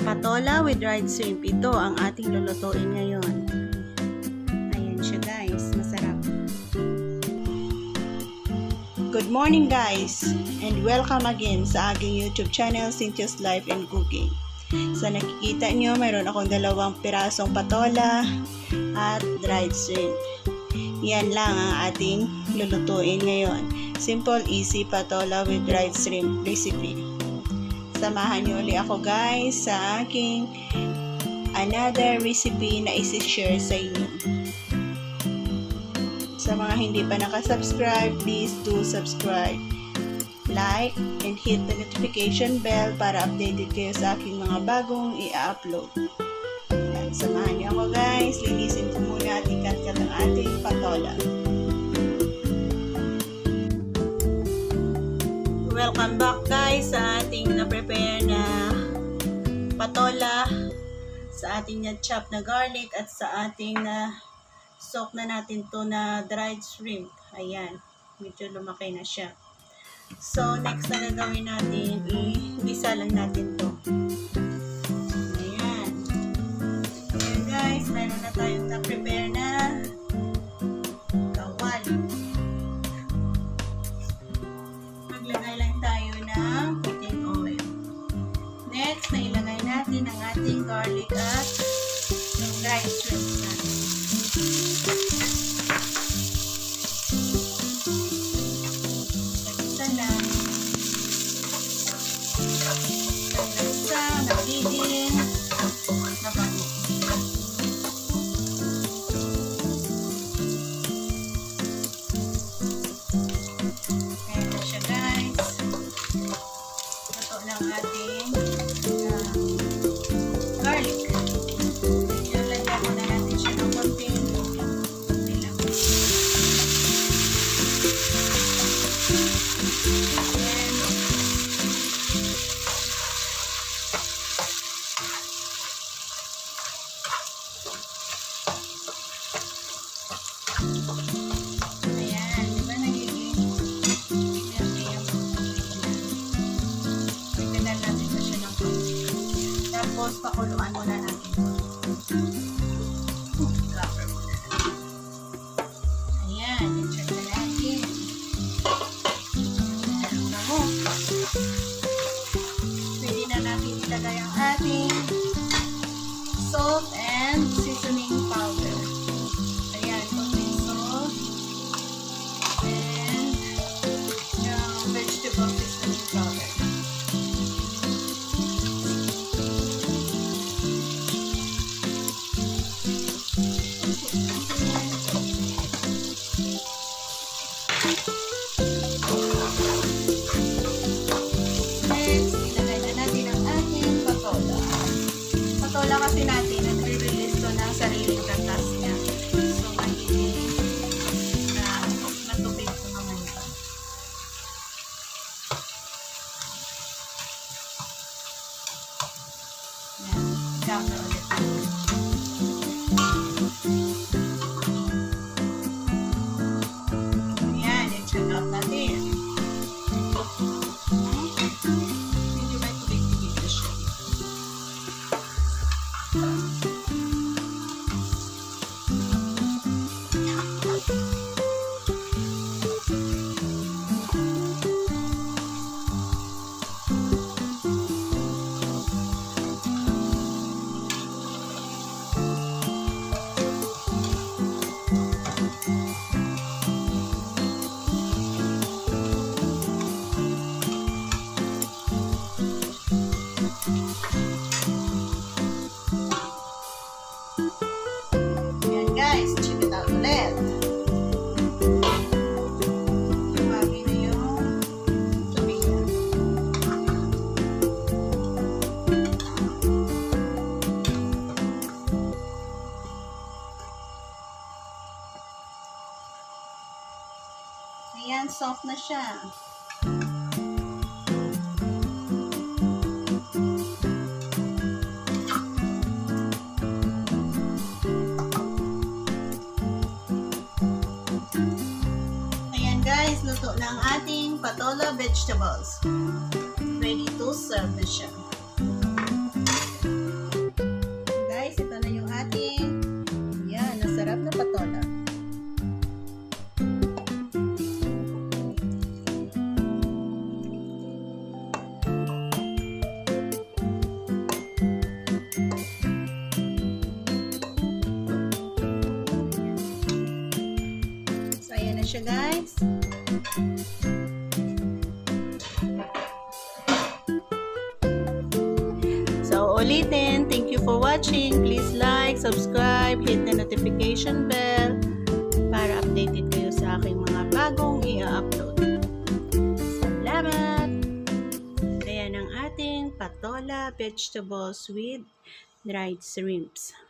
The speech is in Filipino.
Patola with dried shrimp. Ito ang ating lulutuin ngayon. Ayan siya guys, masarap. Good morning guys, and welcome again sa aking YouTube channel, Cynthia's Life and Cooking. Sa nakikita nyo, mayroon akong 2 pirasong patola at dried shrimp. Yan lang ang ating lulutuin ngayon. Simple, easy patola with dried shrimp recipe. Samahan niyo ulit ako guys sa aking another recipe na isi-share sa inyo. Sa mga hindi pa nakasubscribe, please do subscribe, like, and hit the notification bell para updated kayo sa aking mga bagong i-upload. Samahan niyo ako guys, linisin ko muna at ikat-kat ang ating patola. Welcome back guys sa ating na-prepare na patola, sa ating na-chop na garlic at sa ating na soak na natin to na dried shrimp. Ayan, medyo lumaki na siya. So next na gagawin natin, i-gisa lang natin to. Ayan. Ayan guys, meron na tayong na-prepare na kawali. Maglagay lang tayo ng cooking oil. Next, na ilagay natin ang ating garlic at yung dried shrimp natin. Isa lang. Hanggang sa nagiging mabango. Ayan na siya guys. Ito lang ating garlic. Ilagyan muna natin siya ng konting nilang. Ayan, di ba nagiging tignan natin pa siya ng konti. Tapos pakuluan muna natin. Cover muna natin. Ayan, i-check na natin. Ayan, bango. Pwede na natin ilagay ang ating salt and seasoning powder. Ayan, konting salt and yung vegetable seasoning powder. Next, ilagay na natin ang ating patola. Patola kasi natin, nag-release to ng sariling katas niya. So, magiging matubig ko naman ito. Yan, down na ulit. Yan, i-check out natin. Medyo may tubig-tubig na siya. Ayan guys, check it out ulit. Tumagi na yung tubig niya. Ayan, soft na siya. Ayan guys, luto na ang ating patola vegetables. Ready to serve na siya. siya, guys. So, ulitin, thank you for watching. Please like, subscribe, hit the notification bell para updated kayo sa aking mga bagong i-upload. Salamat! Ayan ang ating patola vegetables with dried shrimps.